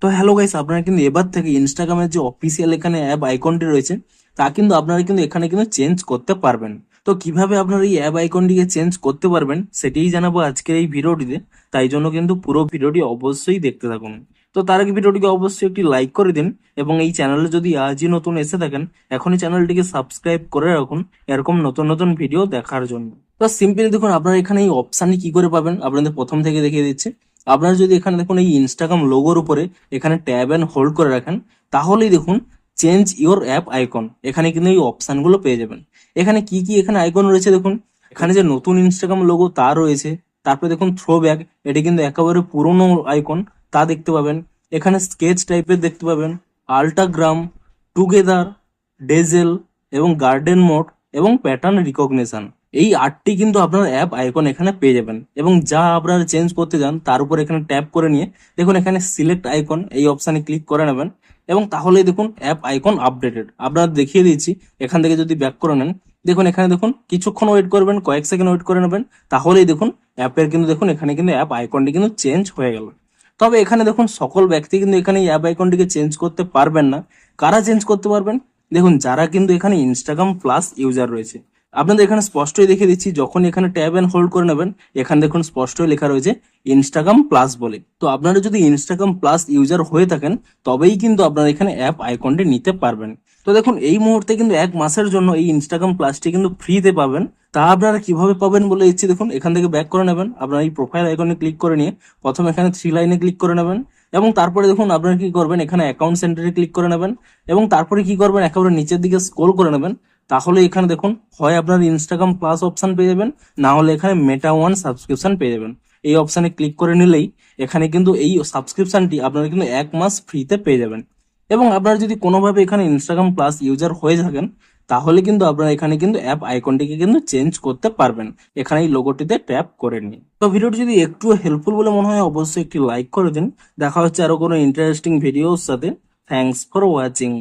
তো hello guys, আপনারা কিন্তু এবার থেকে ইনস্টাগ্রামের যে অফিসিয়াল এখানে অ্যাপ আইকনটি রয়েছে তা কিন্তু আপনারা কিন্তু এখানে কিন্তু চেঞ্জ করতে পারবেন। তো কিভাবে আপনারা এই অ্যাপ আইকনটিকে চেঞ্জ করতে পারবেন সেটাই জানাবো আজকের এই ভিডিওটিতে। তাই জন্য কিন্তু পুরো ভিডিওটি অবশ্যই দেখতে থাকুন। তো তার আগে ভিডিওটিকে অবশ্যই একটি লাইক করে দিন এবং এই চ্যানেলে যদি আজই নতুন এসে থাকেন এখনই চ্যানেলটিকে সাবস্ক্রাইব করে রাখুন এরকম নতুন নতুন ভিডিও দেখার জন্য। তো সিম্পলি দেখুন আপনারা এখানে এই অপশানটি কি করে পাবেন আপনাদের প্রথম থেকে দেখিয়ে দিচ্ছে। আপনারা যদি এখানে দেখুন এই ইনস্টাগ্রাম লোগোর উপরে এখানে ট্যাব অ্যান্ড হোল্ড করে রাখেন তাহলেই দেখুন চেঞ্জ ইওর অ্যাপ আইকন, এখানে কিন্তু এই অপশানগুলো পেয়ে যাবেন। এখানে কি কি এখানে আইকন রয়েছে দেখুন, এখানে যে নতুন ইনস্টাগ্রাম লোগো তা রয়েছে, তারপরে দেখুন থ্রো ব্যাক, এটি কিন্তু একেবারে পুরনো আইকন তা দেখতে পাবেন। এখানে স্কেচ টাইপের দেখতে পাবেন, আল্টাগ্রাম, টুগেদার, ডেজেল এবং গার্ডেন মোড এবং প্যাটার্ন রিকগনিশন, এই আটটি কিন্তু আপনার অ্যাপ আইকন এখানে পেয়ে যাবেন। এবং যা আপনারা চেঞ্জ করতে যান তার উপর এখানে ট্যাপ করে নিয়ে দেখুন এখানে সিলেক্ট আইকন এই অপশানে ক্লিক করে নেবেন এবং তাহলেই দেখুন অ্যাপ আইকন আপডেটেড। আপনারা দেখিয়ে দিচ্ছি, এখান থেকে যদি ব্যাক করে নেন দেখুন এখানে দেখুন কিছুক্ষণ ওয়েট করবেন, কয়েক সেকেন্ড ওয়েট করে নেবেন, তাহলেই দেখুন অ্যাপের কিন্তু দেখুন এখানে কিন্তু অ্যাপ আইকনটি কিন্তু চেঞ্জ হয়ে গেল। তবে এখানে দেখুন সকল ব্যক্তি কিন্তু এখানে এই অ্যাপ আইকনটিকে চেঞ্জ করতে পারবেন না। কারা চেঞ্জ করতে পারবেন? দেখুন যারা কিন্তু এখানে ইনস্টাগ্রাম প্লাস ইউজার রয়েছে। আপনাদের এখানে স্পষ্টই দেখে দিচ্ছি, যখন এখানে ট্যাব এন্ড হোল্ড করে নেবেন এখানে দেখুন স্পষ্টই লেখা রয়েছে ইনস্টাগ্রাম প্লাস বলে। তো আপনারা যদি ইনস্টাগ্রাম প্লাস ইউজার হয়ে থাকেন তবেই কিন্তু আপনারা এখানে অ্যাপ আইকনটি নিতে পারবেন। তো দেখুন এই মুহূর্তে কিন্তু 1 মাসের জন্য এই ইনস্টাগ্রাম প্লাসটি কিন্তু ফ্রিতে পাবেন। তা আপনারা কিভাবে পাবেন বলে দিচ্ছি, দেখুন এখান থেকে ব্যাক করে নেবেন, আপনারা এই প্রোফাইল আইকনে ক্লিক করে নিয়ে প্রথমে এখানে 3 লাইনে ক্লিক করে নেবেন এবং তারপরে দেখুন আপনারা কি করবেন এখানে অ্যাকাউন্ট সেন্টারে ক্লিক করে নেবেন এবং তারপরে কি করবেন একেবারে নিচের দিকে স্ক্রল করে নেবেন। তাহলে এখানে দেখুন হয় আপনার ইনস্টাগ্রাম প্লাস অপশন পেয়ে যাবেন, না হলে এখানে মেটা ওয়ান সাবস্ক্রিপশন পেয়ে যাবেন। এই অপশানে ক্লিক করে নিলেই এখানে কিন্তু এই সাবস্ক্রিপশনটি আপনারা কিন্তু 1 মাস ফ্রিতে পেয়ে যাবেন। এবং আপনারা যদি কোনোভাবে এখানে ইনস্টাগ্রাম প্লাস ইউজার হয়ে থাকেন তাহলে কিন্তু আপনারা এখানে কিন্তু অ্যাপ আইকনটিকে কিন্তু চেঞ্জ করতে পারবেন এখানে এই লোগোটিতে ট্যাপ করে নিয়ে। তো ভিডিওটি যদি একটু হেল্পফুল বলে মনে হয় অবশ্যই একটি লাইক করে দিন। দেখা হচ্ছে আরো কোনো ইন্টারেস্টিং ভিডিওর সাথে। Thanks for watching.